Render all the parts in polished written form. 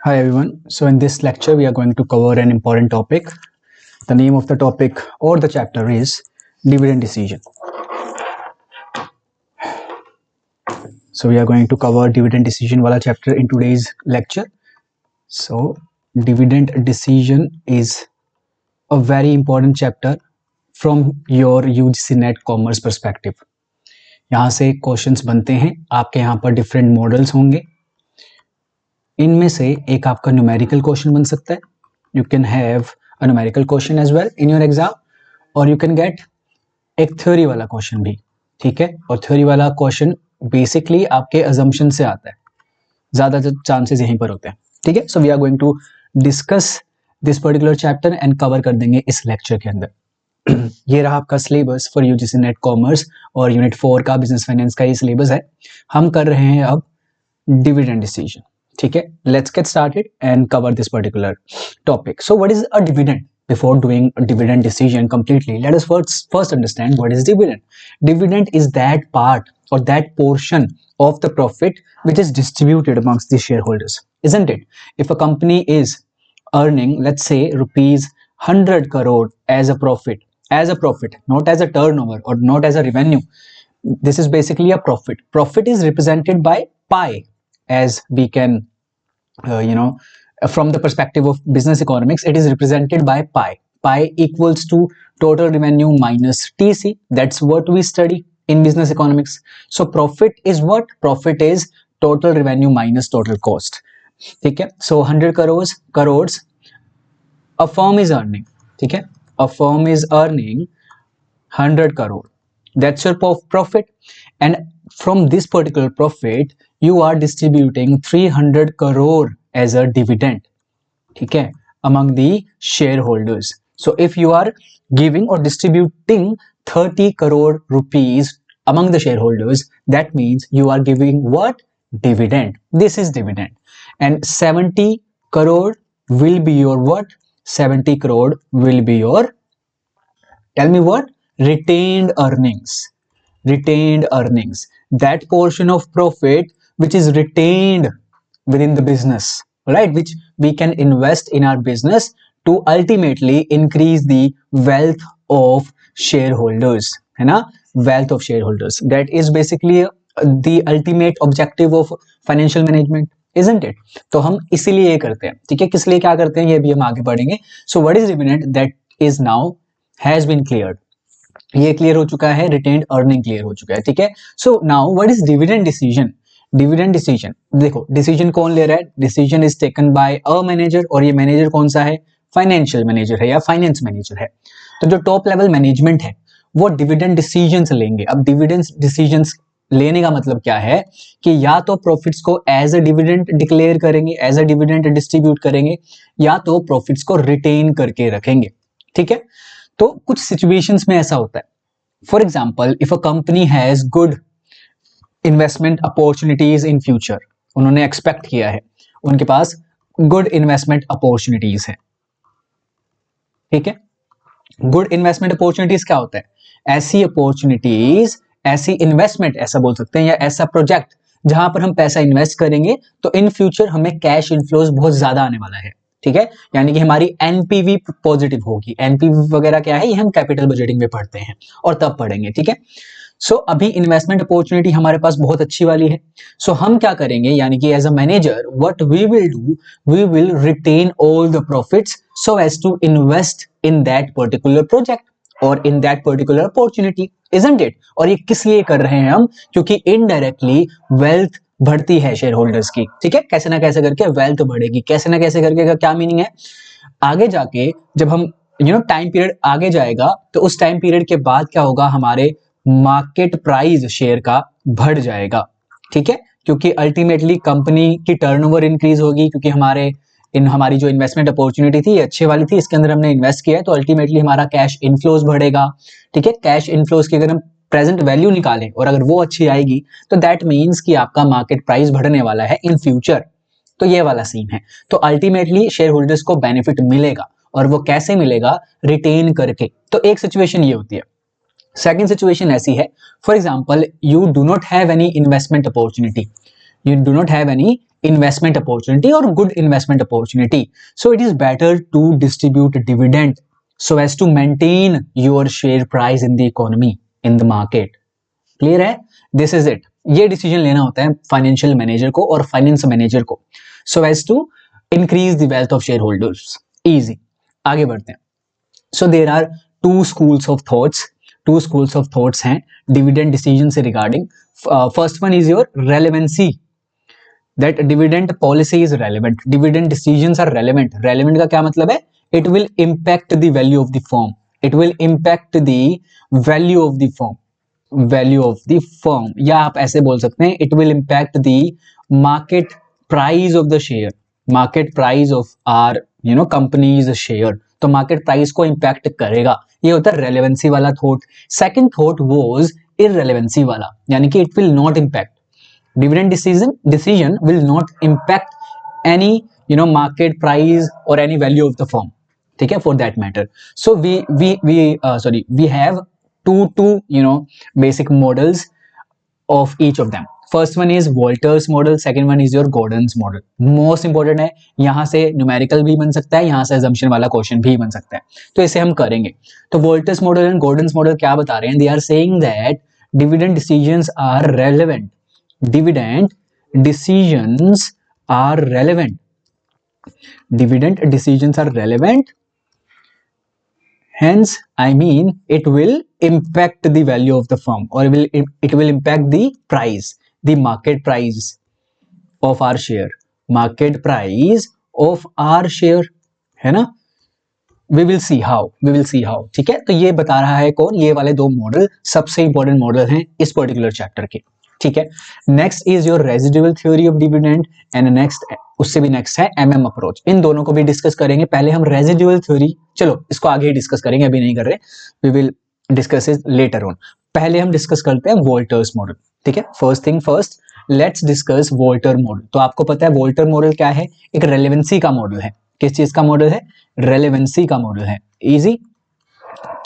Hi everyone. So in this lecture we are going to cover an important topic. The name of the topic or the chapter is dividend decision. So we are going to cover dividend decision wala chapter in today's lecture. So dividend decision is a very important chapter from your UGC NET Commerce perspective. यहाँ से questions बनते हैं, आपके यहाँ पर different models होंगे. इनमें से एक आपका न्यूमेरिकल क्वेश्चन बन सकता है. You can have a numerical question as well in your exam, और यू कैन गेट एक थ्योरी वाला क्वेश्चन भी. ठीक है, और थ्योरी वाला क्वेश्चन बेसिकली आपके अजम्पशन से आता है, ज्यादा चांसेस यहीं पर होते हैं. ठीक है, so we are going to discuss this particular chapter and cover कर देंगे इस लेक्चर के अंदर. ये रहा आपका syllabus for UGC NET commerce और यूनिट 4 का बिजनेस फाइनेंस का ये सिलेबस है. हम कर रहे हैं अब डिविडेंड डिसीजन. ठीक है, let's get started and cover this particular topic. So what is a dividend? Before doing a dividend decision completely, let us first understand what is dividend. Dividend is that part or that portion of the profit which is distributed amongst the shareholders, isn't it? If a company is earning, let's say, rupees 100 crore as a profit, not as a turnover or not as a revenue. This is basically a profit. Profit is represented by pie, as we can, from the perspective of business economics, it is represented by pi. Pi equals to total revenue minus TC. That's what we study in business economics. So profit is what? Profit is total revenue minus total cost. ठीक है, so 100 crores a firm is earning. ठीक है, a firm is earning 100 crore. That's your profit, and from this particular profit you are distributing 300 crore as a dividend. ठीक है, among the shareholders. So if you are giving or distributing 30 crore rupees among the shareholders, that means you are giving what? Dividend. This is dividend. And 70 crore will be your what? 70 crore will be your, tell me what? Retained earnings. Retained earnings. That portion of profit which is retained within the business, right, which we can invest in our business to ultimately increase the wealth of shareholders, है ना? Wealth of shareholders, that is basically the ultimate objective of financial management, isn't it? तो हम इसीलिए ये करते हैं. ठीक है, किस लिए क्या करते हैं ये भी हम आगे पढ़ेंगे. So what is dividend? That is now has been cleared. ये क्लियर हो चुका है, रिटेन्ड अर्निंग क्लियर हो चुका है. ठीक है, so now what is dividend decision? Dividend decision, देखो डिसीजन कौन ले रहा है? Decision is taken by a manager, और ये मैनेजर कौन सा है? फाइनेंशियल मैनेजर है या फाइनेंस मैनेजर है. तो जो टॉप लेवल मैनेजमेंट है वो डिविडेंड डिसीजंस लेंगे. अब डिविडेंड डिसीजंस लेने का मतलब क्या है कि या तो प्रॉफिट्स को एज अ डिविडेंड डिक्लेयर करेंगे, एज अ डिविडेंड डिस्ट्रीब्यूट करेंगे, या तो प्रॉफिट्स को रिटेन करके रखेंगे. ठीक है, तो कुछ सिचुएशंस में ऐसा होता है. For example, if a company has good investment opportunities in future, उन्होंने एक्सपेक्ट किया है, उनके पास गुड इन्वेस्टमेंट अपॉर्चुनिटीज है. ठीक है, गुड इन्वेस्टमेंट अपॉर्चुनिटीज क्या होता है? ऐसी अपॉर्चुनिटीज, ऐसी इन्वेस्टमेंट ऐसा बोल सकते हैं, या ऐसा प्रोजेक्ट जहां पर हम पैसा इन्वेस्ट करेंगे तो इन फ्यूचर हमें कैश इनफ्लोज बहुत ज्यादा आने वाला है. ठीक है, यानी कि हमारी एनपीवी पॉजिटिव होगी. एनपीवी वगैरह क्या है, ये हम कैपिटल बजटिंग में पढ़ते हैं और तब पढ़ेंगे. ठीक है, सो अभी इन्वेस्टमेंट अपॉर्चुनिटी हमारे पास बहुत अच्छी वाली है. सो हम क्या करेंगे, यानी कि as a manager what we will do, we will retain all the profits so as to invest in that particular project और in that particular opportunity, isn't it? और ये किस लिए कर रहे हैं हम? क्योंकि इनडायरेक्टली वेल्थ बढ़ती है शेयर होल्डर्स की. ठीक है, कैसे ना कैसे करके वेल्थ बढ़ेगी. कैसे ना कैसे करके का क्या मीनिंग है? आगे जाके जब हम टाइम पीरियड आगे जाएगा तो उस टाइम पीरियड के बाद क्या होगा, हमारे मार्केट प्राइस शेयर का बढ़ जाएगा. ठीक है, क्योंकि अल्टीमेटली कंपनी की टर्नओवर इंक्रीज होगी, क्योंकि हमारी जो इन्वेस्टमेंट अपॉर्चुनिटी थी अच्छे वाली थी, इसके अंदर हमने इन्वेस्ट किया है, तो अल्टीमेटली हमारा कैश इनफ्लोज बढ़ेगा. ठीक है, कैश इनफ्लोज की अगर हम प्रेजेंट वैल्यू निकालें और अगर वो अच्छी आएगी तो दैट मीन्स कि आपका मार्केट प्राइस बढ़ने वाला है इन फ्यूचर. तो ये वाला सीन है. तो अल्टीमेटली शेयर होल्डर्स को बेनिफिट मिलेगा, और वो कैसे मिलेगा? रिटेन करके. तो एक सिचुएशन ये होती है. सेकंड सिचुएशन ऐसी है, for example, you do not have any investment opportunity, you do not have any investment opportunity or good investment opportunity. So it is better to distribute dividend so as to maintain your share price in the economy, in the market. Clear है? This is it. ये decision लेना होता है financial manager को और finance manager को, so as to increase the wealth of shareholders. Easy. आगे बढ़ते हैं. So there are two schools of thoughts हैं डिविडेंड डिसीजन से regarding. First one is your relevancy, that dividend policy is relevant, dividend decisions are relevant. Relevant का क्या मतलब है? It will impact the value of the firm, it will impact the value of the firm, value of the firm, या आप ऐसे बोल सकते हैं it will impact the market price of the share, market price of our company's share. तो market price को impact करेगा. ये होता है रेलेवेंसी वाला thought. Second thought was irrelevancy वाला, यानी कि it will not impact, dividend decision will not impact any market price और any value of the firm. ठीक है, for that matter. So we have two basic models of each of them. First one is Walters model, second one is your Gordon's model. Most important है, यहाँ से numerical भी बन सकता है, यहाँ से assumption वाला question भी बन सकता है, तो इसे हम करेंगे. तो Walters model and Gordon's model क्या बता रहे हैं? They are saying that dividend decisions are relevant. Dividend decisions are relevant. Dividend decisions are relevant. Hence, I mean, it will impact the value of the firm, or it will impact the price, the market price of our share, market price of our share, है ना? We will see how. ठीक है, तो ये बता रहा है कौन? ये वाले दो मॉडल सबसे इंपॉर्टेंट मॉडल हैं इस पर्टिकुलर चैप्टर के. ठीक है, next is your residual theory of dividend and next, उससे भी नेक्स्ट है एमएम अप्रोच. इन दोनों को भी डिस्कस करेंगे. पहले हम रेजिडुअल थ्योरी, चलो इसको आगे ही डिस्कस करेंगे, अभी नहीं कर रहे, we will discuss it later on. पहले हम डिस्कस करते हैं वोल्टर्स मॉडल. ठीक है, first thing first, let's discuss Walter model. तो आपको पता है वोल्टर मॉडल क्या है? एक रेलेवेंसी का मॉडल है. किस चीज का मॉडल है? रेलेवेंसी का मॉडल है. इजी.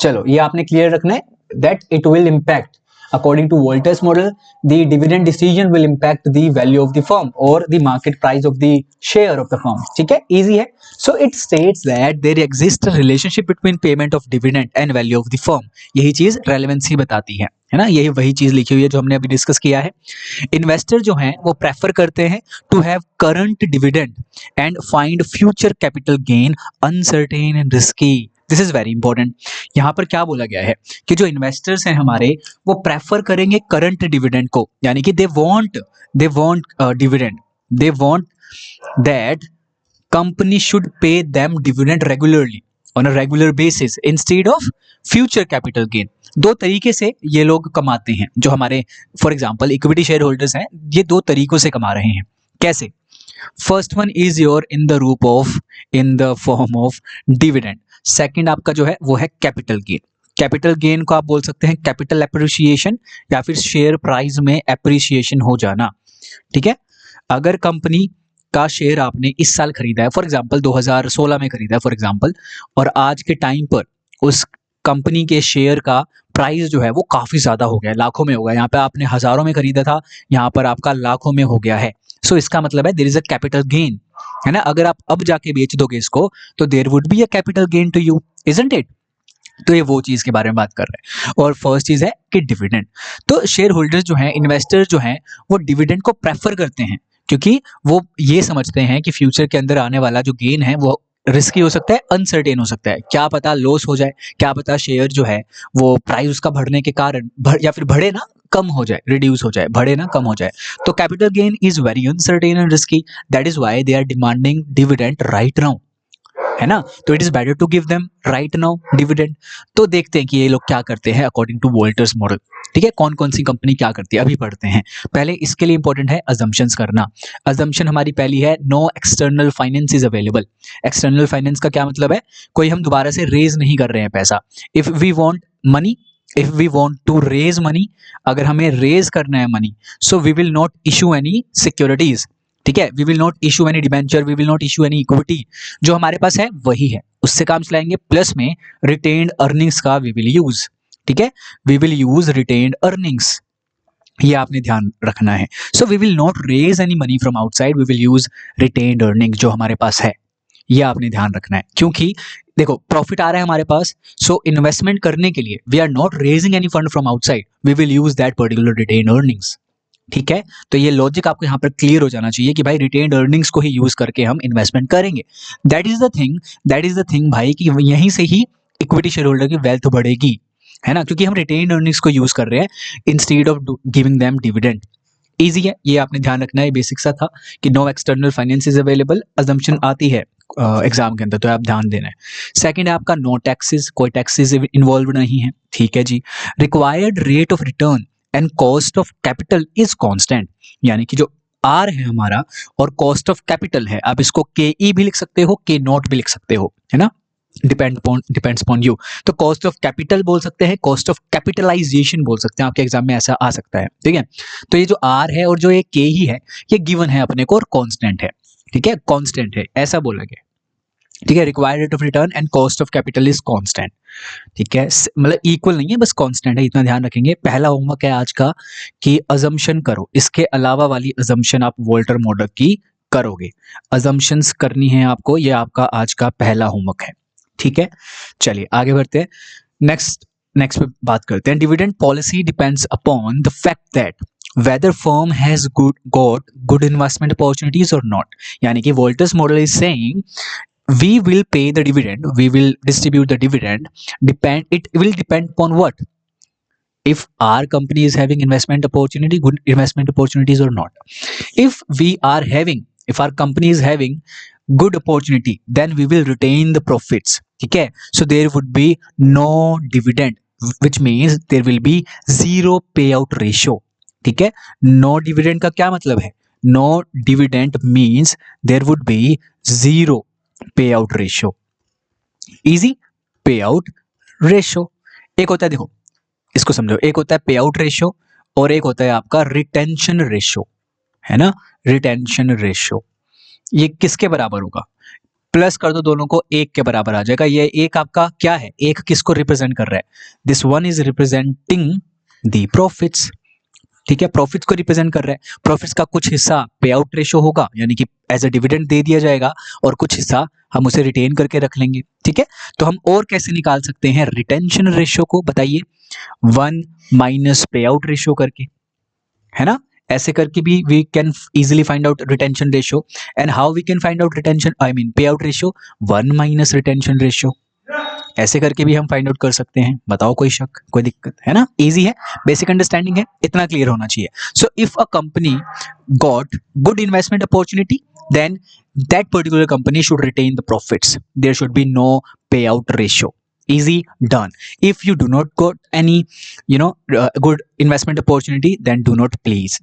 चलो ये आपने क्लियर रखना है, that it will impact, according to Walters model, the dividend decision will impact the value of the firm or the market price of the share of the firm. ठीक है, easy है. So it states that there exists a relationship between payment of dividend and value of the firm. यही चीज relevancy बताती है ना? यही वही चीज लिखी हुई है जो हमने अभी डिस्कस किया है. इन्वेस्टर जो हैं वो प्रेफर करते हैं to have current dividend and find future capital gain uncertain and risky. This is very important. यहाँ पर क्या बोला गया है कि जो इन्वेस्टर्स हैं हमारे, वो प्रेफर करेंगे करंट डिविडेंड को, यानी कि they want dividend, they want that company should pay them dividend regularly on a regular basis instead of future capital gain. दो तरीके से ये लोग कमाते हैं जो हमारे, for example equity share holders हैं, ये दो तरीकों से कमा रहे हैं. कैसे? First one is your in the form of dividend. Second आपका जो है वो है कैपिटल गेन. कैपिटल गेन को आप बोल सकते हैं कैपिटल एप्रिसिएशन या फिर शेयर प्राइस में एप्रिसिएशन हो जाना. ठीक है, अगर कंपनी का शेयर आपने इस साल खरीदा है, फॉर एग्जांपल 2016 में खरीदा है फॉर एग्जांपल, और आज के टाइम पर उस कंपनी के शेयर का प्राइस जो है वो काफी ज्यादा हो गया है, लाखों में हो गया. यहाँ पे आपने हजारों में खरीदा था, यहाँ पर आपका लाखों में हो गया है. सो इसका मतलब है there is a capital gain, है ना? अगर आप अब जाके बेच दोगे इसको तो there would be a capital gain to you, isn't it? तो ये वो चीज के बारे में बात कर रहे हैं. और फर्स्ट चीज है कि डिविडेंड. तो शेयर होल्डर्स जो हैं, इन्वेस्टर्स जो हैं, वो डिविडेंड को प्रेफर करते हैं क्योंकि वो ये समझते हैं कि फ्यूचर के अंदर आने वाला जो गेन है वो रिस्की हो सकता है, अनसर्टेन हो सकता है. क्या पता लॉस हो जाए, क्या पता शेयर जो है वो प्राइस उसका बढ़ने के कारण या फिर बढ़े ना कम हो जाए, रिड्यूस हो जाए, बढ़े ना कम हो जाए. तो capital gain is very uncertain and risky. That is why they are demanding dividend right now, है ना? तो it is better to give them right now dividend. तो देखते हैं कि ये लोग क्या करते हैं अकॉर्डिंग टू वोल्टर्स मॉडल. ठीक है, कौन कौन सी कंपनी क्या करती है अभी पढ़ते हैं. पहले इसके लिए इंपॉर्टेंट है अजम्पशंस करना. अजम्पशन हमारी पहली है no external finance is available. External finance का क्या मतलब है? कोई हम दोबारा से रेज नहीं कर रहे हैं पैसा. If we want to raise money, अगर हमें रेज करना है money, so we will not issue any securities. ठीक है, we will not issue any debenture, we will not issue any equity. जो हमारे पास है वही है, उससे काम चलाएंगे. प्लस में रिटेन्ड अर्निंग्स का वी विल यूज. ठीक है, we will use retained earnings. ये आपने ध्यान रखना है। So we will not raise any money from outside, we will use retained earning जो हमारे पास है, ये आपने ध्यान रखना है। क्योंकि देखो प्रॉफिट आ रहा है हमारे पास, सो इन्वेस्टमेंट करने के लिए we are not raising any fund from outside, we will use that particular retained earnings. ठीक है, तो ये लॉजिक आपको यहाँ पर क्लियर हो जाना चाहिए कि भाई रिटेन्ड अर्निंग्स को ही यूज करके हम इन्वेस्टमेंट करेंगे। That is the thing, that is the thing भाई, कि यहीं से ही इक्विटी शेयर होल्डर की वेल्थ बढ़ेगी, है ना, क्योंकि हम रिटेन्ड अर्निंग्स को यूज कर रहे हैं instead of giving them dividend. Easy है, ये आपने ध्यान रखना है, बेसिक सा था कि no external finance is available, assumption आती है एग्जाम के अंदर, तो आप ध्यान देना है। सेकंड है आपका नो टैक्सेस, कोई टैक्सेस इन्वॉल्व नहीं है, ठीक है जी। Required rate of return and cost of capital is constant, यानी कि जो आर है हमारा और कॉस्ट ऑफ कैपिटल है, आप इसको के ई भी लिख सकते हो, के नॉट भी लिख सकते हो, है ना, डिपेंड्स अपॉन यू। तो कॉस्ट ऑफ कैपिटल बोल सकते हैं, कॉस्ट ऑफ कैपिटलाइजेशन बोल सकते हैं, आपके एग्जाम में ऐसा आ सकता है, ठीक है। तो ये जो आर है और जो ये के ही है, ये गिवन है अपने को और कांस्टेंट है, ठीक है, कांस्टेंट है ऐसा बोला गया, ठीक है। Required rate of return and cost of capital is constant, ठीक है, मतलब इक्वल नहीं है, बस कांस्टेंट है, इतना ध्यान रखेंगे। पहला होमवर्क है आज का कि अजम्पशन करो, इसके अलावा वाली अजम्पशन आप वोल्टर मॉडल की करोगे, अजम्पशंस करनी है आपको, ये आपका आज का पहला होमवर्क है, ठीक है। चलिए आगे बढ़ते हैं, नेक्स्ट पे बात करते हैं। Dividend policy depends upon the fact that whether firm has got good investment opportunities or not, यानी कि Walter's model is saying we will pay the dividend, we will distribute the dividend, it will depend upon what, if our company is having investment opportunity, good investment opportunities or not. If our company is having good opportunity, then we will retain the profits, ठीक है। so there would be no dividend, which means there will be zero payout ratio, ठीक है। no dividend का क्या मतलब है, no dividend means there would be zero payout ratio, easy payout ratio। एक होता है, देखो इसको समझो, एक होता है पे आउट रेशियो और एक होता है आपका रिटेंशन रेशियो, है ना, रिटेंशन रेशियो। ये किसके बराबर होगा, प्लस कर दो दोनों को, एक के बराबर आ जाएगा। ये एक आपका क्या है, एक किसको रिप्रेजेंट कर रहा है, this one is representing the profits, ठीक है, प्रॉफिट्स को रिप्रेजेंट कर रहा है। प्रॉफिट्स का कुछ हिस्सा पे आउट रेशियो होगा, यानी कि एज अ डिविडेंड दे दिया जाएगा, और कुछ हिस्सा हम उसे रिटेन करके रख लेंगे, ठीक है। तो हम और कैसे निकाल सकते हैं रिटेंशन रेशियो को, बताइए, 1 माइनस पे आउट रेशियो करके, है ना, ऐसे करके भी we can easily find out retention ratio. And how we can find out retention, I mean pay out ratio, 1 minus retention ratio, ऐसे करके भी हम फाइंड आउट कर सकते हैं। बताओ कोई शक, कोई दिक्कत है ना, इजी है, बेसिक अंडरस्टैंडिंग है, इतना क्लियर होना चाहिए। So if a company got good investment opportunity, then that particular company should retain the profits, there should be no payout ratio, easy done। if you do not got any good investment opportunity, then do not please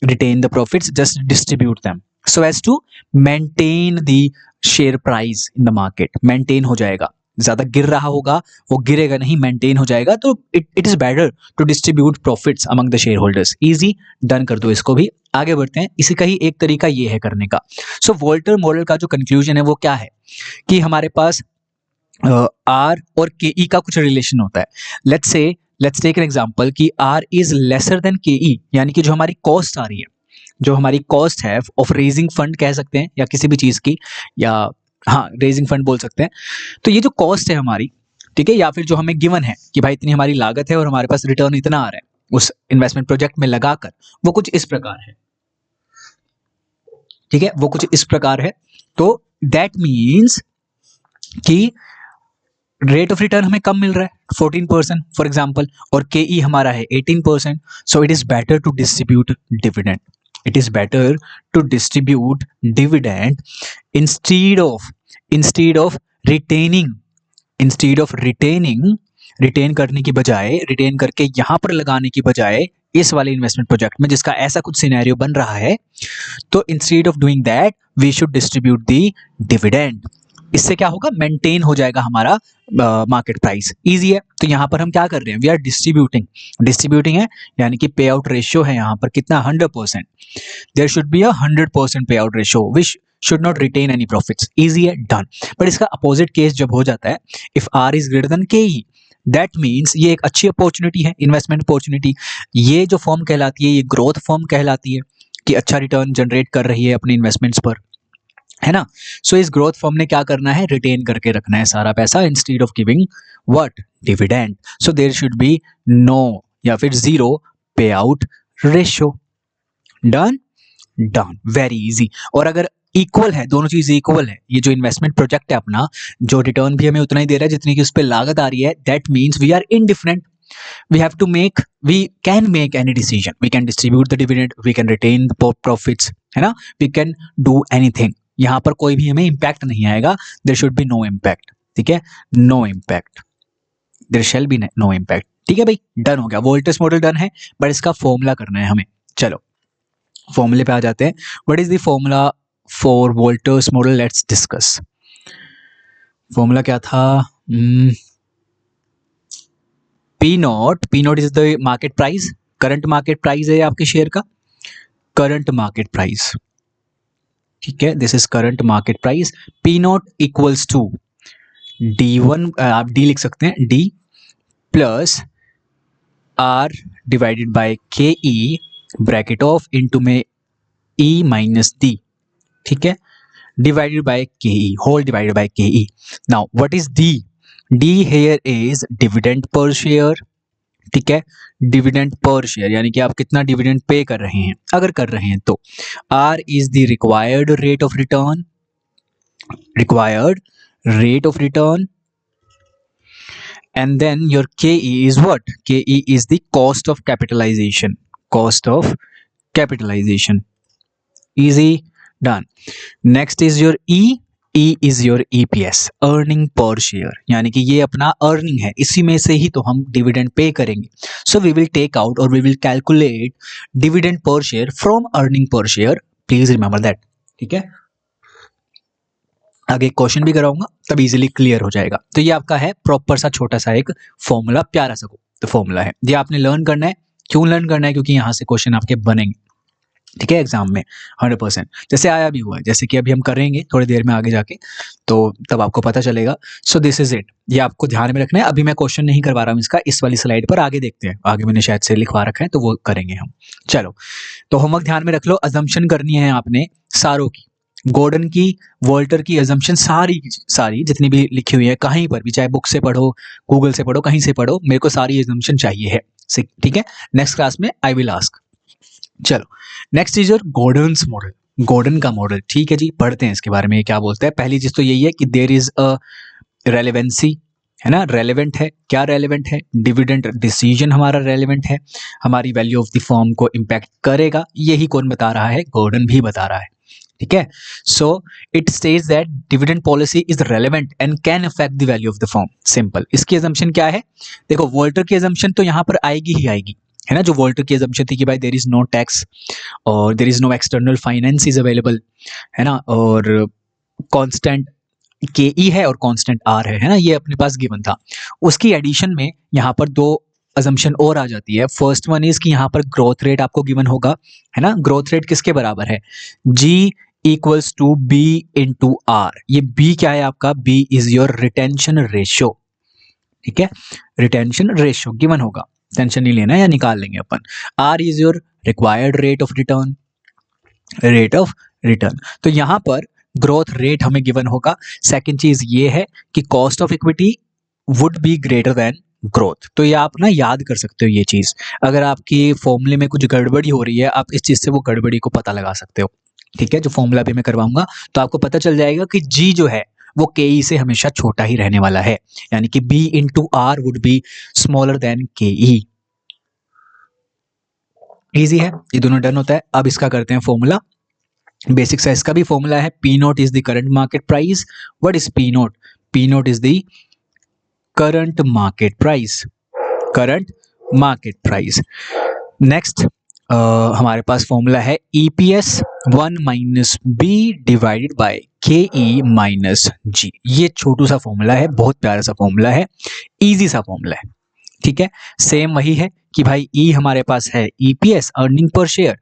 retain the profits, just distribute them so as to maintain the share price in the market, maintain हो जाएगा, ज्यादा गिर रहा होगा वो गिरेगा नहीं, maintain हो जाएगा, तो it is better to distribute profits among the shareholders, easy done कर दो इसको भी। आगे बढ़ते हैं, इसी का ही एक तरीका ये है करने का। सो वोल्टर मॉडल का जो कंक्लूजन है वो क्या है कि हमारे पास आर और के ई का कुछ रिलेशन होता है। लेट्स टेक एन एग्जांपल कि are is lesser than K ई, यानी कि जो हमारी कॉस्ट आ रही है, जो हमारी कॉस्ट है ऑफ रेजिंग फंड कह सकते हैं, या किसी भी चीज की, या हाँ रेजिंग फंड बोल सकते हैं। तो ये जो कॉस्ट है हमारी, ठीक है, या फिर जो हमें गिवन है कि भाई इतनी हमारी लागत है और हमारे पास रिटर्न इतना आ रहा है उस इन्वेस्टमेंट प्रोजेक्ट में लगाकर, वो कुछ इस प्रकार है, ठीक है, वो कुछ इस प्रकार है। तो दैट मीन्स कि रेट ऑफ रिटर्न हमें कम मिल रहा है 14% फॉर एग्जाम्पल, और के ई हमारा है 18%। So it is better to distribute dividend, it is better to distribute dividend instead of retaining retain करने की बजाय, रिटेन करके यहां पर लगाने की बजाय इस वाले इन्वेस्टमेंट प्रोजेक्ट में जिसका ऐसा कुछ सिनेरियो बन रहा है, तो instead of doing that we should distribute the dividend. इससे क्या होगा, मेंटेन हो जाएगा हमारा मार्केट प्राइस, इजी है। तो यहाँ पर हम क्या कर रहे हैं, वी आर डिस्ट्रीब्यूटिंग है, यानी कि पे आउट रेशियो है यहाँ पर कितना, 100%। There should B a 100% pay out ratio which should not retain any profits, easy है, डन। बट इसका अपोजिट केस जब हो जाता है, if R is greater than K E, that means ये एक अच्छी अपॉर्चुनिटी है, इन्वेस्टमेंट अपॉर्चुनिटी। ये जो फॉर्म कहलाती है ये ग्रोथ फॉर्म कहलाती है कि अच्छा रिटर्न जनरेट कर रही है अपने इन्वेस्टमेंट्स पर, है ना। सो इस ग्रोथ फॉर्म ने क्या करना है, रिटेन करके रखना है सारा पैसा instead of giving what, dividend. So there should be no या फिर zero pay out ratio. Done, done, very easy. और अगर इक्वल है, दोनों चीज इक्वल है, ये जो इन्वेस्टमेंट प्रोजेक्ट है अपना, जो रिटर्न भी हमें उतना ही दे रहा है जितनी की उस पर लागत आ रही है, that means we are indifferent. We can make any decision, we can distribute the dividend, we can retain the profits, है ना, we can do anything। यहाँ पर कोई भी हमें इम्पैक्ट नहीं आएगा, there should be no impact, ठीक है, no impact, there shall be no impact, ठीक है भाई। डन हो गया, वोल्टेज मॉडल डन है, बट इसका फॉर्मूला करना है हमें। चलो फॉर्मूले पे आ जाते हैं। What is the formula for Walter's model, let's discuss. Formula क्या था, P naught is the market price, current market price है आपके शेयर का, करंट मार्केट प्राइस, ठीक है, this is current market price. P naught equals to D1, आप D लिख सकते हैं, D plus R divided bye K E bracket of into में ई माइनस डी, ठीक है, divided by KE, whole divided by KE. Now what is D? D here is dividend per share, ठीक है, dividend per share, यानी कि आप कितना dividend pay कर रहे हैं, अगर कर रहे हैं तो। R is the required rate of return, required rate of return, and then your KE is what? KE is the cost of capitalization, cost of capitalization. Easy, done. Next is your E is your EPS, earning per share, यानी कि ये अपना earning है, इसी में से ही तो हम डिविडेंड पे करेंगे। So we will take out और we will calculate dividend per share from earning per share, please remember that, ठीक है। आगे क्वेश्चन भी कराऊंगा तब इजीली क्लियर हो जाएगा। तो ये आपका है प्रॉपर सा छोटा सा एक फॉर्मूला, प्यारा सा तो फॉर्मूला है, ये आपने लर्न करना है। क्यों लर्न करना है, क्योंकि यहाँ से क्वेश्चन आपके बनेंगे, ठीक है, एग्जाम में 100%, जैसे आया भी हुआ है, जैसे कि अभी हम करेंगे थोड़ी देर में आगे जाके, तो तब आपको पता चलेगा। सो दिस इज इट, ये आपको ध्यान में रखना है। अभी मैं क्वेश्चन नहीं करवा रहा हूँ इसका, इस वाली स्लाइड पर आगे देखते हैं, आगे मैंने शायद से लिखवा रखा है तो वो करेंगे हम। चलो तो होमवर्क ध्यान में रख लो, अजम्पशन करनी है आपने सारों की, गॉर्डन की, वोल्टर की अजम्पशन सारी जितनी भी लिखी हुई है, कहीं पर भी, चाहे बुक से पढ़ो, गूगल से पढ़ो, कहीं से पढ़ो, मेरे को सारी अजम्पशन चाहिए है, ठीक है। नेक्स्ट क्लास में आई विल आस्क। चलो next is your Gordon's model, Gordon का मॉडल, ठीक है जी, पढ़ते हैं इसके बारे में, क्या बोलता है। पहली चीज तो यही है कि देयर इज अ रेलेवेंसी, है ना, रेलेवेंट है, क्या रेलेवेंट है, डिविडेंड डिसीजन हमारा रेलेवेंट है, हमारी वैल्यू ऑफ द फर्म को इम्पैक्ट करेगा, यही कौन बता रहा है, गॉर्डन भी बता रहा है, ठीक है। So it stage that dividend policy is relevant and can affect the value of the firm, simple. इसकी अजम्पशन क्या है, देखो वोल्टर की अजम्पशन तो यहाँ पर आएगी ही आएगी, है ना, जो वोल्टर की अजम्पशन थी कि भाई देयर इज नो टैक्स और there is no external finance is available, है ना, और कांस्टेंट KE है और कांस्टेंट R है ना, ये अपने पास गिवन था। उसकी एडिशन में यहाँ पर दो अजम्पशन और आ जाती है। फर्स्ट वन इज कि यहाँ पर ग्रोथ रेट आपको गिवन होगा, है ना, ग्रोथ रेट किसके बराबर है, G equals to B into R। ये B क्या है आपका, B is your retention ratio, ठीक है, रिटेंशन रेशियो गिवन होगा, टेंशन नहीं लेना, या निकाल लेंगे अपन। R is your required rate of return, rate of return, तो यहां पर ग्रोथ रेट हमें गिवन होगा। सेकंड चीज ये है कि cost of equity would be greater than growth, तो ये आप ना याद कर सकते हो ये चीज, अगर आपकी फॉर्मूले में कुछ गड़बड़ी हो रही है, आप इस चीज से वो गड़बड़ी को पता लगा सकते हो, ठीक है। जो फॉर्मूला भी मैं करवाऊंगा तो आपको पता चल जाएगा कि G जो है वो KE से हमेशा छोटा ही रहने वाला है, यानी कि B into R would be smaller than KE। Easy है, ये दोनों डन होता है। अब इसका करते हैं फॉर्मूला, बेसिक साइज का भी फॉर्मूला है। P not is the current market price. What is P not, P not is the current market price, current market price. Next हमारे पास फॉर्मूला है EPS 1 minus B divided by KE minus G। ये छोटू सा formula है, बहुत प्यारा सा formula है, easy सा फॉर्मूला है, ठीक है। सेम वही है कि भाई E हमारे पास है EPS earning per share,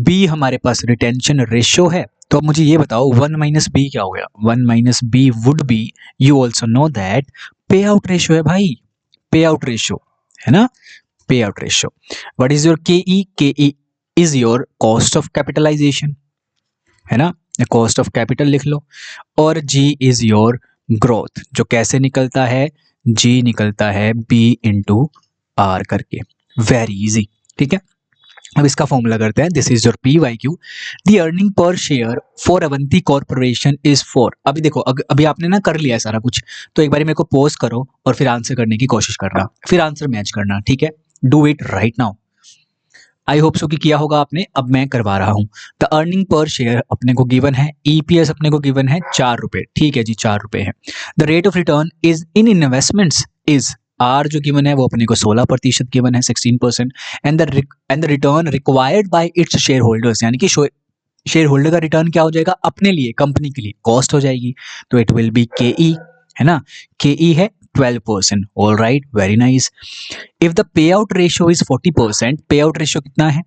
B हमारे पास रिटेंशन रेशियो है। तो अब मुझे ये बताओ 1 माइनस B क्या हो गया, 1 minus B would be, you also know that pay out ratio है भाई, पे आउट रेशियो, है ना, pay out ratio. What is your K E? K E is your cost of capitalization, है ना, कॉस्ट ऑफ कैपिटल लिख लो। और जी इज योर ग्रोथ, जो कैसे निकलता है, जी निकलता है बी इंटू आर करके, वेरी इजी, ठीक है। अब इसका फॉर्मूला करते हैं, this is your P Y Q, the earning per share for Avanti corporation is 4। अभी देखो अभी आपने ना कर लिया है सारा कुछ, तो एक बार मेरे को पॉज करो और फिर आंसर करने की कोशिश करना, फिर आंसर मैच करना, ठीक है, do it right now. I hope so कि किया होगा आपने, अब मैं करवा रहा हूं। द अर्निंग पर शेयर अपने को गिवन है, ईपीएस अपने को गिवन है 4 रुपए, ठीक है जी 4 रुपए है। The rate of return is in investments is, R जो गिवन है वो अपने को 16% गिवन है, 16%। And the return required by its shareholders, यानी कि शेयर होल्डर का रिटर्न क्या हो जाएगा, अपने लिए, कंपनी के लिए कॉस्ट हो जाएगी, तो इट विल बी के ई, है ना, के ई है 12%। All right, very nice. If the pay out ratio is 40%, पे आउट रेशियो कितना है,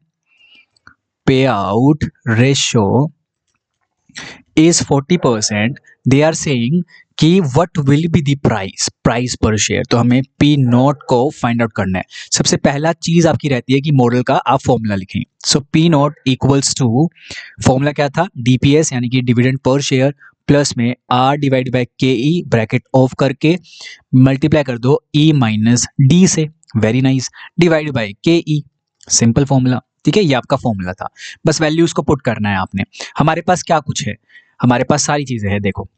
पे out ratio is 40%, they are saying कि what will be the price पर शेयर। तो हमें पी नॉट को फाइंड आउट करना है। सबसे पहला चीज आपकी रहती है कि मॉडल का आप फॉर्मूला लिखें। So P naught equals to, formula क्या था, डीपीएस यानी कि डिविडेंड पर शेयर, प्लस में R divide by K E, bracket off करके मल्टीप्लाई कर दो ई माइनस डी से, very nice, divide by K E, simple formula, ठीक है, ये आपका फॉर्मूला था, बस वैल्यूज को पुट करना है आपने। हमारे पास क्या कुछ है, हमारे पास सारी चीजें हैं, देखो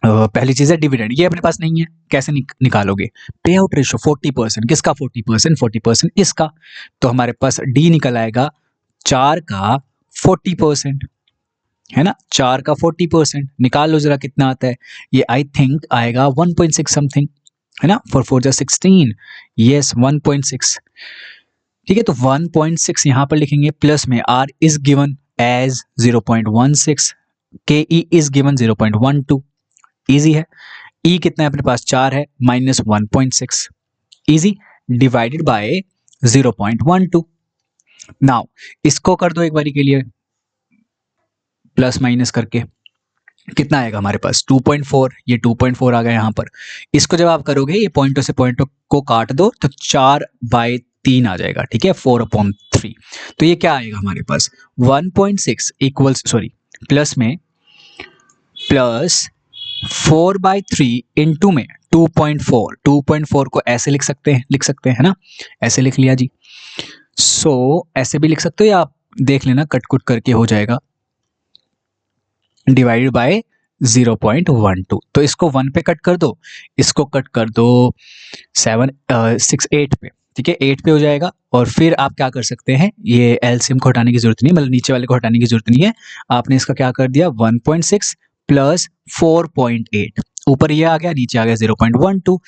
पहली चीज है डिविडेंड, ये अपने पास नहीं है, कैसे निकालोगे, पे आउट रेशियो 40%, किसका 40%, 40% इसका, तो हमारे पास डी निकल आएगा 4 का 40%, है ना, 4 का 40%, निकाल लो जरा कितना आता है, ये आई थिंक आएगा 1.6 समथिंग, है ना, 4 4 16, यस 1.6, ठीक है, तो 1.6 यहां पर लिखेंगे, प्लस में आर इज गिवन एज 0.16, के ई इज गिवन 0.12, इजी है, ई कितना है अपने पास 4 है, minus 1.6, easy, divided by 0.12। Now इसको कर दो एक बारी के लिए प्लस माइनस करके, कितना आएगा हमारे पास 2.4, ये 2.4 आ गया यहाँ पर। इसको जब आप करोगे, ये पॉइंटों से पॉइंटों को काट दो तो 4/3 आ जाएगा, ठीक है, 4/3। तो ये क्या आएगा हमारे पास 1.6 इक्वल्स, सॉरी, प्लस में प्लस 4/3 इंटू में 2.4, 2.4 को ऐसे लिख सकते हैं, है ना, ऐसे लिख लिया जी। सो ऐसे भी लिख सकते हो या आप देख लेना कट कुट करके हो जाएगा, डिवाइडेड बाय 0.12, तो इसको 1 पे कट कर दो, इसको कट कर दो 8 पे, ठीक है, 8 पे हो जाएगा। और फिर आप क्या कर सकते हैं, ये एलसीएम को हटाने की जरूरत नहीं, मतलब नीचे वाले को हटाने की जरूरत नहीं है, आपने इसका क्या कर दिया 1.6 प्लस 4.8, ऊपर ये आ गया, नीचे आ गया 0.12,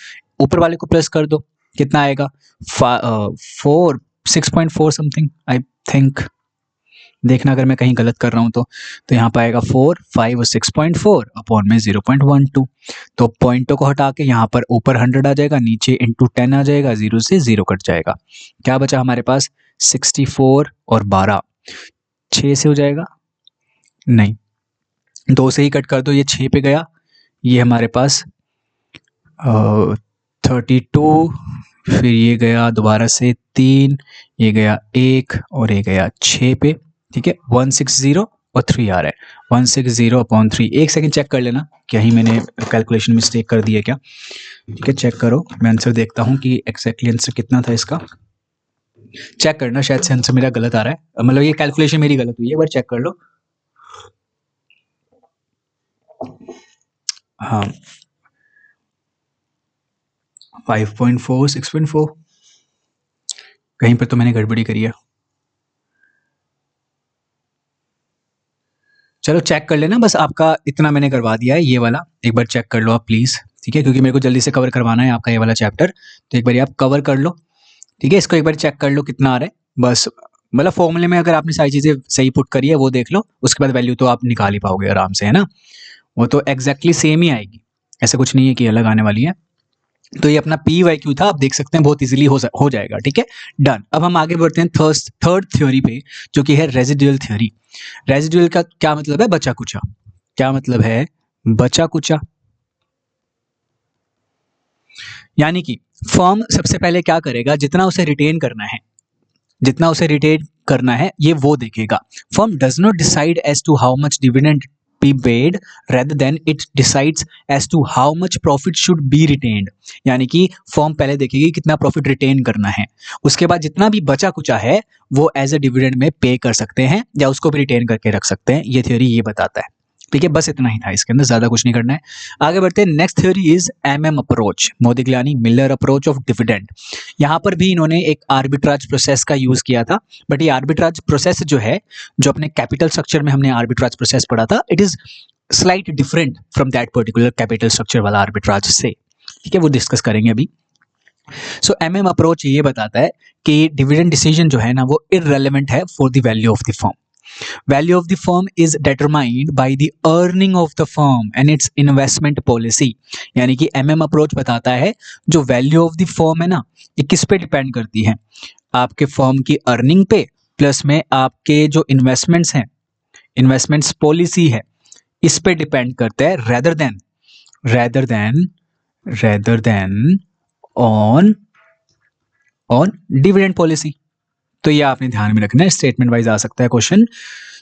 ऊपर वाले को प्लस कर दो, कितना आएगा 6.4 समथिंग आई थिंक, देखना अगर मैं कहीं गलत कर रहा हूं तो यहाँ पर आएगा 4, 5 और 6.4 अपॉन में 0.12, तो पॉइंटों को हटा के यहाँ पर ऊपर 100 आ जाएगा, नीचे इंटू 10 आ जाएगा, 0 से 0 कट जाएगा, क्या बचा हमारे पास 64 और 12, 6 से हो जाएगा, नहीं 2 से ही कट कर दो, ये 6 पे गया, ये हमारे पास 32, फिर ये गया दोबारा से 3, ये गया 1 और ये गया 6 पे, ठीक है, 160 और 3 आ रहा है, 160/3। एक सेकंड चेक कर लेना कहीं मैंने कैलकुलेशन मिस्टेक कर दी है क्या, ठीक है, चेक करो, मैं आंसर देखता हूँ कि एग्जैक्टली आंसर कितना था इसका, चेक करना, शायद से आंसर मेरा गलत आ रहा है, मतलब ये कैलकुलेशन मेरी गलत हुई है, एक बार चेक कर लो। हाँ 5.4, 6.4, कहीं पर तो मैंने गड़बड़ी करी है, चलो चेक कर लेना, बस आपका इतना मैंने करवा दिया है, ये वाला एक बार चेक कर लो आप प्लीज, ठीक है, क्योंकि मेरे को जल्दी से कवर करवाना है आपका ये वाला चैप्टर, तो एक बार आप कवर कर लो, ठीक है, इसको एक बार चेक कर लो कितना आ रहा है, बस मतलब फॉर्मूले में अगर आपने सारी चीजें सही पुट करी है वो देख लो, उसके बाद वैल्यू तो आप निकाल ही पाओगे आराम से, है ना, वो तो एग्जैक्टली सेम ही आएगी, ऐसा कुछ नहीं है कि अलग आने वाली है। तो ये अपना पी वाई क्यू था, आप देख सकते हैं बहुत इजीली हो जाएगा, ठीक है, डन। अब हम आगे बढ़ते हैं थर्ड थ्योरी पे, जो कि है रेजिडुअल थ्योरी। रेजिडुअल का क्या मतलब है, बचा कुचा, क्या मतलब है बचा कुचा, यानी कि फर्म सबसे पहले क्या करेगा, जितना उसे रिटेन करना है ये वो देखेगा. Firm does not decide as to how much dividend be paid, rather than it decides as to how much profit should be retained. यानी कि फर्म पहले देखेगी कितना प्रॉफिट रिटेन करना है, उसके बाद जितना भी बचा कुचा है वो एज ए डिविडेंड में पे कर सकते हैं या उसको भी रिटेन करके रख सकते हैं. ये थ्योरी ये बताता है. ठीक है, बस इतना ही था, इसके अंदर ज्यादा कुछ नहीं करना है. आगे बढ़ते हैं. Next theory is MM approach, Modigliani Miller approach of dividend. यहाँ पर भी इन्होंने एक आर्बिट्राज प्रोसेस का यूज किया था, बट ये आर्बिट्राज प्रोसेस जो है, जो अपने कैपिटल स्ट्रक्चर में हमने आर्बिट्राज प्रोसेस पढ़ा था, it is slight different from that particular capital structure वाला आर्बिट्राज से. ठीक है, वो डिस्कस करेंगे अभी. सो एमएम अप्रोच ये बताता है कि डिविडेंड डिसीजन जो है ना वो इररेलेवेंट है for the value of the firm. Value of the firm is determined by the earning of the firm and its investment policy. यानी कि MM अप्रोच बताता है जो वैल्यू ऑफ द फर्म है ना ये किस पे डिपेंड करती है, आपके फर्म की अर्निंग पे प्लस में आपके जो इन्वेस्टमेंट्स हैं, इन्वेस्टमेंट्स पॉलिसी है, इस पे डिपेंड करता है rather than on dividend policy. तो ये आपने ध्यान में रखना है, स्टेटमेंट वाइज आ सकता है question.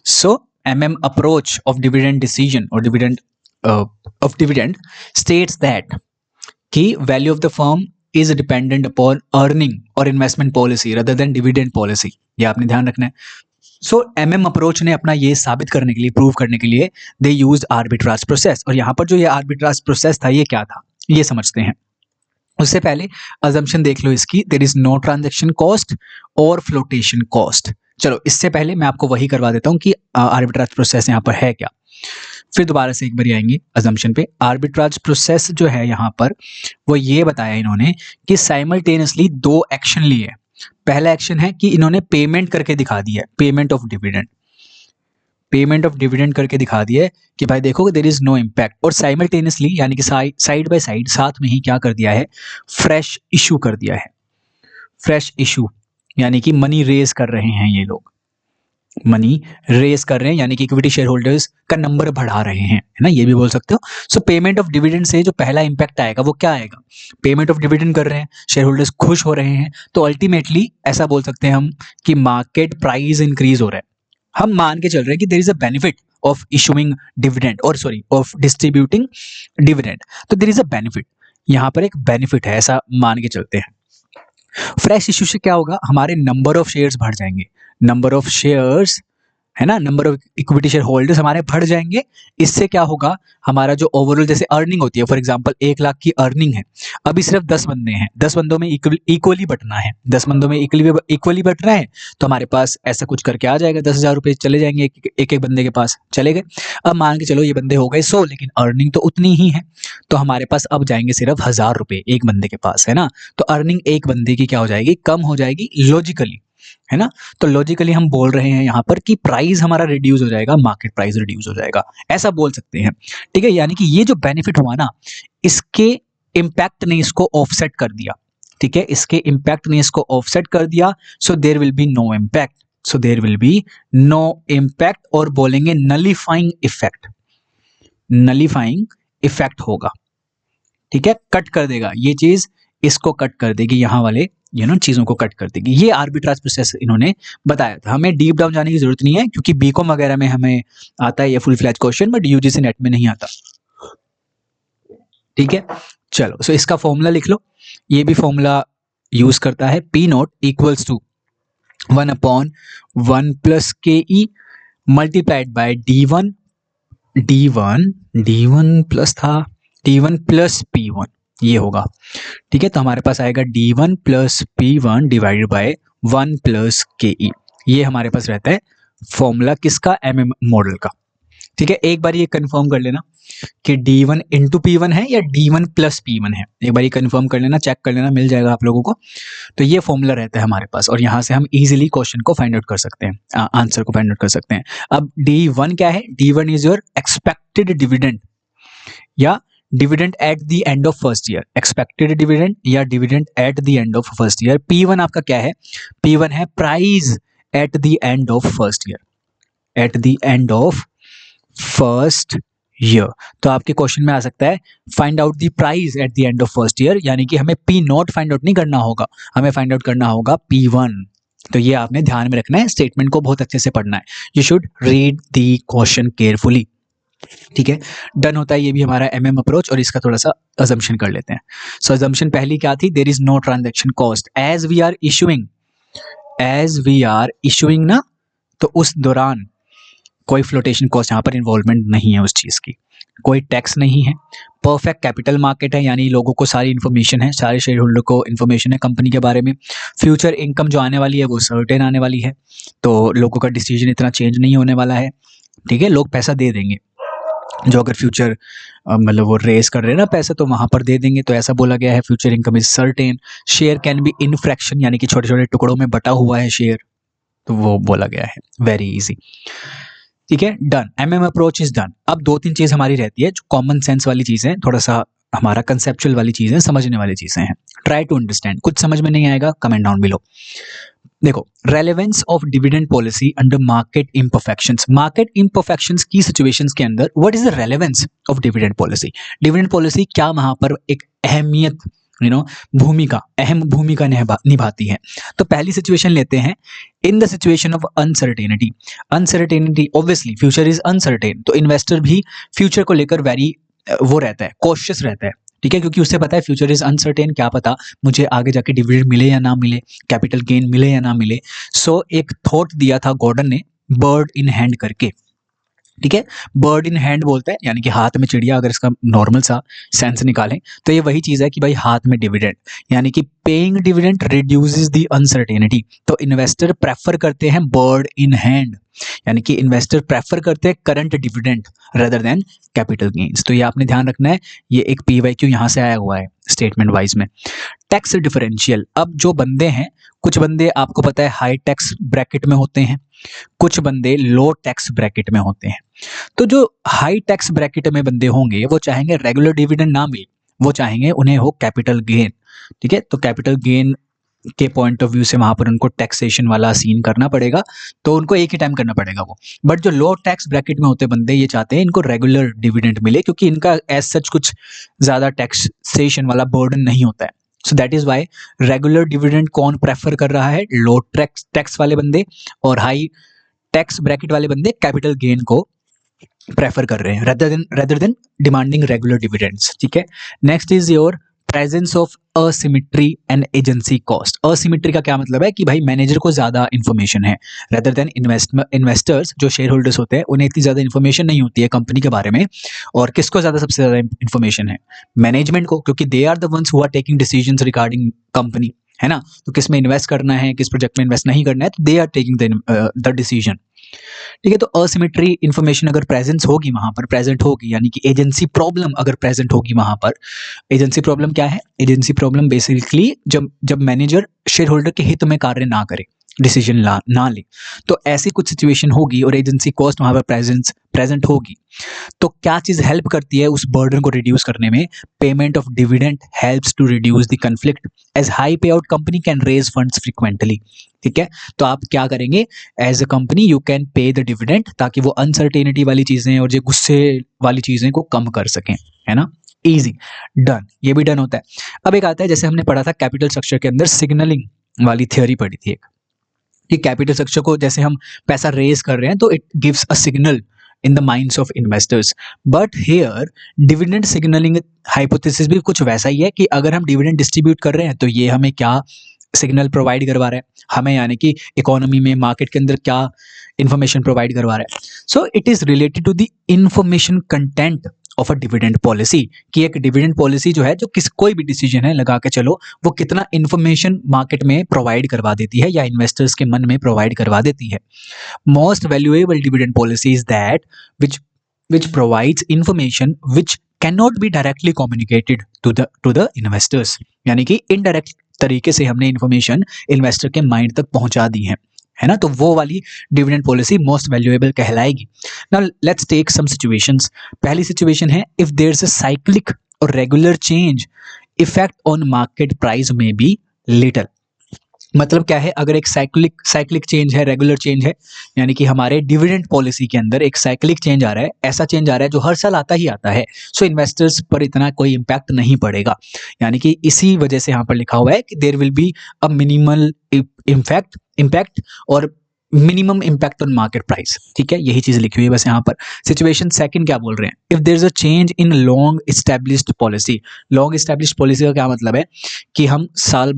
So MM approach of dividend decision और डिविडेंड स्टेट्स दैट कि value of the firm is dependent upon earning और investment policy rather than dividend policy. ये आपने ध्यान रखना है. सो एमएम अप्रोच ने अपना ये साबित करने के लिए, प्रूव करने के लिए दे यूज्ड आर्बिट्राज प्रोसेस. और यहाँ पर जो ये आर्बिट्राज प्रोसेस था ये क्या था ये समझते हैं. उससे पहले अजम्पशन देख लो इसकी, there is no transaction cost और फ्लोटेशन कॉस्ट. चलो इससे पहले मैं आपको वही करवा देता हूँ कि आर्बिट्राज प्रोसेस यहाँ पर है क्या, फिर दोबारा से एक बार आएंगे अजम्पशन पे. आर्बिट्राज प्रोसेस जो है यहाँ पर वो ये बताया इन्होंने कि साइमल्टेनियसली दो एक्शन लिए. पहला एक्शन है कि इन्होंने पेमेंट करके दिखा दिया है, पेमेंट ऑफ डिविडेंड करके दिखा दिया है कि भाई देखो देयर इज नो इम्पैक्ट. और साइमल्टेनियसली यानी कि साइड बाय साइड साथ में ही क्या कर दिया है, फ्रेश इशू कर दिया है. फ्रेश इशू यानी कि मनी रेज कर रहे हैं, ये लोग मनी रेज कर रहे हैं यानी कि इक्विटी शेयर होल्डर्स का नंबर बढ़ा रहे हैं, है ना, ये भी बोल सकते हो. सो पेमेंट ऑफ डिविडेंड से जो पहला इंपैक्ट आएगा वो क्या आएगा, पेमेंट ऑफ डिविडेंड कर रहे हैं, शेयर होल्डर्स खुश हो रहे हैं, तो अल्टीमेटली ऐसा बोल सकते हैं हम कि मार्केट प्राइस इंक्रीज हो रहा है. हम मान के चल रहे हैं कि there is a benefit of issuing dividend और ऑफ डिस्ट्रीब्यूटिंग डिविडेंड. तो देयर इज अ बेनिफिट, यहाँ पर एक बेनिफिट है ऐसा मान के चलते हैं. फ्रेश इशू से क्या होगा, हमारे नंबर ऑफ शेयर्स बढ़ जाएंगे, नंबर ऑफ शेयर्स है ना, number of equity share holders हमारे बढ़ जाएंगे. इससे क्या होगा, हमारा जो ओवरऑल जैसे अर्निंग होती है, फॉर एग्जांपल 1 लाख की अर्निंग है, अभी सिर्फ 10 बंदे हैं, 10 बंदों में इक्वली बटना है, 10 बंदों में इक्वली बट रहा है, तो हमारे पास ऐसा कुछ करके आ जाएगा, 10,000 रुपये चले जाएंगे एक बंदे के पास, चले गए. अब मान के चलो ये बंदे हो गए 100, लेकिन अर्निंग तो उतनी ही है, तो हमारे पास अब जाएंगे सिर्फ 1,000 रुपये एक बंदे के पास, है ना. तो अर्निंग एक बंदे की क्या हो जाएगी, कम हो जाएगी लॉजिकली, है ना. तो लॉजिकली हम बोल रहे हैं यहाँ पर कि प्राइस हमारा रिड्यूस हो जाएगा, मार्केट प्राइस रिड्यूस हो जाएगा, ऐसा बोल सकते हैं. ठीक है, यानी कि ये जो बेनिफिट हुआ ना, इसके इम्पैक्ट ने इसको ऑफसेट कर दिया. ठीक है, इसके इम्पैक्ट ने इसको ऑफसेट कर दिया. So there will be no impact, और बोलेंगे नलीफाइंग इफेक्ट होगा. ठीक है, कट कर देगा ये चीज, इसको कट कर देगी, यहाँ वाले चीजों को कट कर देगी. ये आर्बिट्राज प्रोसेस इन्होंने बताया था. हमें डीप डाउन जाने की जरूरत नहीं है क्योंकि बीकॉम वगैरह में हमें आता है ये full fledge question, but UGC net में नहीं आता. ठीक है, चलो. सो इसका फॉर्मूला लिख लो, ये भी फॉर्मूला यूज करता है. P naught equals to 1/1 plus KE multiplied by D1 plus था D1 प्लस P1, ये होगा. ठीक है, तो हमारे पास आएगा D1 plus P1 divided by 1 plus KE. ये हमारे पास रहता है फॉर्मूला किसका, MM मॉडल का. ठीक है, एक बार ये कंफर्म कर लेना कि D1 इंटू P1 है या D1 प्लस P1 है, एक बार ये कंफर्म कर लेना, चेक कर लेना, मिल जाएगा आप लोगों को. तो ये फॉर्मूला रहता है हमारे पास और यहाँ से हम इजीली क्वेश्चन को फाइंड आउट कर सकते हैं, आंसर को फाइंड आउट कर सकते हैं. अब D1 क्या है, D1 is your expected dividend या dividend at the end of first year, expected dividend या dividend at the end of first year. P1 आपका क्या है, P1 है price at the end of first year, at the end of first year. तो आपके question में आ सकता है find out the price at the end of first year, यानी कि हमें P0 फाइंड आउट नहीं करना होगा, हमें फाइंड आउट करना होगा P1। तो ये आपने ध्यान में रखना है, स्टेटमेंट को बहुत अच्छे से पढ़ना है। You should read the question carefully. ठीक है, डन होता है ये भी हमारा MM अप्रोच। और इसका थोड़ा सा अजम्पशन कर लेते हैं। सो अजम्पशन पहली क्या थी, there is no transaction cost as we are issuing ना, तो उस दौरान कोई फ्लोटेशन कॉस्ट यहाँ पर इन्वॉल्वमेंट नहीं है उस चीज़ की, कोई टैक्स नहीं है। परफेक्ट कैपिटल मार्केट है, यानी लोगों को सारी इन्फॉर्मेशन है, सारे शेयर होल्डर को इन्फॉर्मेशन है कंपनी के बारे में। फ्यूचर इनकम जो आने वाली है वो सर्टेन आने वाली है, तो लोगों का डिसीजन इतना चेंज नहीं होने वाला है। ठीक है, लोग पैसा दे देंगे, जो अगर फ्यूचर मतलब वो रेस कर रहे हैं ना पैसा, तो वहाँ पर दे देंगे। तो ऐसा बोला गया है, future income is certain. Share can be in fraction, यानी कि छोटे छोटे टुकड़ों में बटा हुआ है शेयर, तो वो बोला गया है। Very easy. ठीक है, done. MM approach is done. अब 2-3 चीज हमारी रहती है जो कॉमन सेंस वाली चीजें, थोड़ा सा हमारा कंसेप्चुअल वाली चीजें, समझने वाली चीजें हैं। Try to understand. कुछ समझ में नहीं आएगा कमेंट डाउन बिलो। देखो, relevance of dividend policy under market imperfections. Market imperfections की सिचुएशंस के अंदर what is the relevance of dividend policy. Dividend policy क्या वहां पर एक अहम भूमिका निभाती है। तो पहली सिचुएशन लेते हैं, in the situation of uncertainty obviously future is uncertain, तो इन्वेस्टर भी फ्यूचर को लेकर वेरी वो रहता है, कॉशियस रहता है। ठीक है, क्योंकि उसे पता है फ्यूचर इज अनसर्टेन, क्या पता मुझे आगे जाके डिविडेंड मिले या ना मिले, कैपिटल गेन मिले या ना मिले। सो एक थॉट दिया था गॉर्डन ने, बर्ड इन हैंड करके। ठीक है, बर्ड इन हैंड बोलता है यानी कि हाथ में चिड़िया, अगर इसका नॉर्मल सा सेंस निकालें तो ये वही चीज है कि भाई हाथ में डिविडेंड, यानी कि paying dividend reduces the uncertainty. तो इन्वेस्टर प्रेफर करते हैं बर्ड इन हैंड, यानी कि इन्वेस्टर प्रेफर करते हैं current dividend rather than capital gains. तो ये आपने ध्यान रखना है, ये एक PYQ यहाँ से आया हुआ है स्टेटमेंट वाइज में। टैक्स डिफरेंशियल, अब जो बंदे हैं, कुछ बंदे आपको पता है हाई टैक्स ब्रैकेट में होते हैं, कुछ बंदे लो टैक्स ब्रैकेट में होते हैं। तो जो हाई टैक्स ब्रैकेट में बंदे होंगे वो चाहेंगे रेगुलर डिविडेंड ना मिले, वो चाहेंगे उन्हें हो कैपिटल गेन। ठीक है, तो कैपिटल गेन के पॉइंट ऑफ व्यू से वहां पर उनको टैक्सेशन वाला सीन करना पड़ेगा, तो उनको एक ही टाइम करना पड़ेगा वो। बट जो लो टैक्स ब्रैकेट में होते बंदे ये चाहते हैं इनको रेगुलर डिविडेंड मिले, क्योंकि इनका एज सच कुछ ज्यादा टैक्सेशन वाला बर्डन नहीं होता है। So that is why regular dividend कौन प्रेफर कर रहा है, लो टैक्स वाले बंदे, और हाई टैक्स ब्रैकेट वाले बंदे कैपिटल गेन को प्रेफर कर रहे हैं rather than demanding regular dividends. ठीक है, next is your presence of asymmetry and agency cost. Asymmetry का क्या मतलब है कि भाई मैनेजर को ज्यादा इन्फॉर्मेशन है रेदर देन इन्वेस्टर्स, जो शेयर होल्डर्स होते हैं उन्हें इतनी ज्यादा इन्फॉर्मेशन नहीं होती है कंपनी के बारे में। और किसको ज्यादा सबसे ज्यादा इन्फॉर्मेशन है, मैनेजमेंट को, क्योंकि they are the ones who are taking decisions regarding company, है ना। तो किस में इन्वेस्ट करना है, किस प्रोजेक्ट में इन्वेस्ट नहीं करना है, तो they are taking the decision. ठीक है, तो असिमेट्री इंफॉर्मेशन अगर प्रेजेंस होगी वहां पर, प्रेजेंट होगी, यानी कि एजेंसी प्रॉब्लम अगर प्रेजेंट होगी वहां पर। एजेंसी प्रॉब्लम क्या है, एजेंसी प्रॉब्लम बेसिकली जब मैनेजर शेयर होल्डर के हित में कार्य ना करे, डिसीजन ना ले, तो ऐसी कुछ सिचुएशन होगी और एजेंसी कॉस्ट वहां पर प्रेजेंट होगी। तो क्या चीज हेल्प करती है उस बर्डन को रिड्यूस करने में, payment of dividend helps to reduce the conflict as high pay out company can raise funds frequently. ठीक है, तो आप क्या करेंगे, as a company you can pay the dividend, ताकि वो अनसर्टेनिटी वाली चीजें और जो गुस्से वाली चीजें को कम कर सकें, है ना। इजी, डन, ये भी डन होता है। अब एक आता है, जैसे हमने पढ़ा था कैपिटल स्ट्रक्चर के अंदर सिग्नलिंग वाली थ्योरी पढ़ी थी एक, कि कैपिटल स्ट्रक्चर को जैसे हम पैसा रेज कर रहे हैं तो it gives a signal in the minds of investors. But here dividend signalling hypothesis भी कुछ वैसा ही है कि अगर हम डिविडेंड डिस्ट्रीब्यूट कर रहे हैं तो ये हमें क्या सिग्नल प्रोवाइड करवा रहा है हमें, यानी कि इकोनॉमी में, मार्केट के अंदर क्या इंफॉर्मेशन प्रोवाइड करवा रहा है। So it is related to the information content of a dividend policy, कि एक डिविडेंड पॉलिसी जो है, जो कोई भी डिसीजन है लगा के चलो, वो कितना इंफॉर्मेशन मार्केट में प्रोवाइड करवा देती है या इन्वेस्टर्स के मन में प्रोवाइड करवा देती है। Most valuable dividend policy is that which provides information which cannot be directly communicated to the investors, यानी कि इनडायरेक्ट तरीके से हमने इंफॉर्मेशन इन्वेस्टर के माइंड तक पहुंचा दी है ना। तो वो वाली डिविडेंड पॉलिसी मोस्ट वैल्यूएबल कहलाएगी। Now let's take some situations. पहली सिचुएशन है, if there is a cyclic और regular change, effect on market price में बी लिटिल। मतलब क्या है, अगर एक साइक्लिक चेंज है, रेगुलर चेंज है, यानी कि हमारे डिविडेंड पॉलिसी के अंदर एक साइक्लिक चेंज आ रहा है, ऐसा चेंज आ रहा है जो हर साल आता ही आता है, सो इन्वेस्टर्स पर इतना कोई इम्पैक्ट नहीं पड़ेगा। यानी कि इसी वजह से यहाँ पर लिखा हुआ है कि there will be a minimal impact और minimum impact on market price. ठीक है, यही चीज लिखी हुई है बस यहाँ पर। सिचुएशन सेकंड क्या बोल रहे हैं, if there is a change in long established policy. Long established policy का क्या मतलब है कि हम साल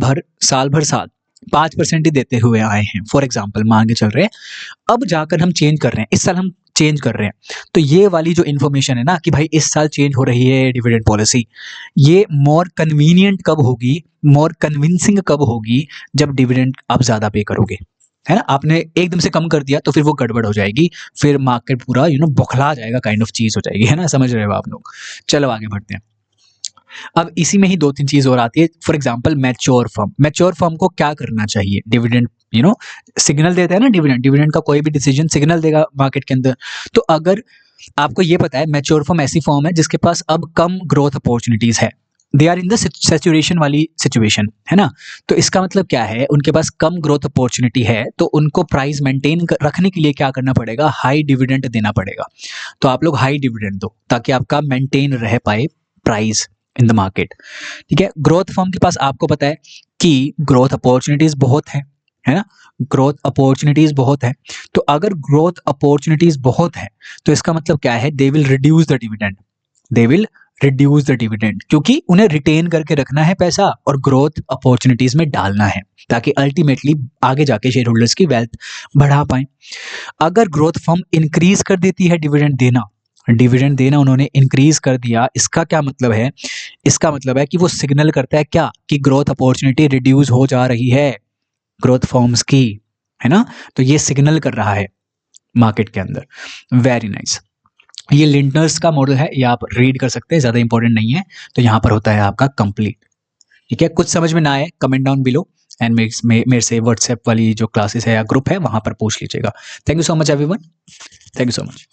5% ही देते हुए आए हैं, फॉर एग्जाम्पल मान के चल रहे हैं, अब जाकर हम चेंज कर रहे हैं, इस साल हम चेंज कर रहे हैं, तो ये वाली जो इन्फॉर्मेशन है ना कि भाई इस साल चेंज हो रही है डिविडेंड पॉलिसी, ये मोर कन्वीनियंट कब होगी, मोर कन्विंसिंग कब होगी, जब डिविडेंड आप ज्यादा पे करोगे, है ना। आपने एकदम से कम कर दिया तो फिर वो गड़बड़ हो जाएगी, फिर मार्केट पूरा बौखला जाएगा, काइंड ऑफ चीज हो जाएगी, है ना, समझ रहे हो आप लोग। चलो आगे बढ़ते हैं। अब इसी में ही 2-3 चीज और आती है। फॉर एग्जांपल मैच्योर फर्म को क्या करना चाहिए, डिविडेंड सिग्नल देता है ना, डिविडेंड का कोई भी डिसीजन सिग्नल देगा मार्केट के अंदर। तो अगर आपको ये पता है मैच्योर फर्म ऐसी फर्म है जिसके पास अब कम ग्रोथ अपॉर्चुनिटीज है, they are in the saturation वाली सिचुएशन, है ना। तो इसका मतलब क्या है, उनके पास कम ग्रोथ अपॉर्चुनिटी है, तो उनको प्राइस मेंटेन रखने के लिए क्या करना पड़ेगा, हाई डिविडेंड देना पड़ेगा। तो आप लोग हाई डिविडेंड दो ताकि आपका मेंटेन रह पाए प्राइस इन द मार्केट। ठीक है, ग्रोथ फर्म के पास आपको पता है कि ग्रोथ अपॉर्चुनिटीज बहुत है ना, ग्रोथ अपॉर्चुनिटीज बहुत है। तो अगर ग्रोथ अपॉर्चुनिटीज बहुत है तो इसका मतलब क्या है, they will reduce the dividend, क्योंकि उन्हें रिटेन करके रखना है पैसा और ग्रोथ अपॉर्चुनिटीज में डालना है, ताकि अल्टीमेटली आगे जाके शेयर होल्डर्स की वेल्थ बढ़ा पाए। अगर ग्रोथ फर्म इंक्रीज कर देती है डिविडेंड देना उन्होंने इंक्रीज कर दिया, इसका क्या मतलब है, इसका मतलब है कि वो सिग्नल करता है क्या, कि ग्रोथ अपॉर्चुनिटी रिड्यूस हो जा रही है ग्रोथ फर्म्स की, है ना। तो ये सिग्नल कर रहा है मार्केट के अंदर। Very nice. ये लिंटनर्स का मॉडल है, ये आप रीड कर सकते हैं, ज्यादा इंपॉर्टेंट नहीं है। तो यहाँ पर होता है आपका कंप्लीट। ठीक है, कुछ समझ में ना आए कमेंट डाउन बिलो एंड मेरे से व्हाट्सएप वाली जो क्लासेस है या ग्रुप है वहां पर पूछ लीजिएगा। Thank you so much everyone, thank you so much.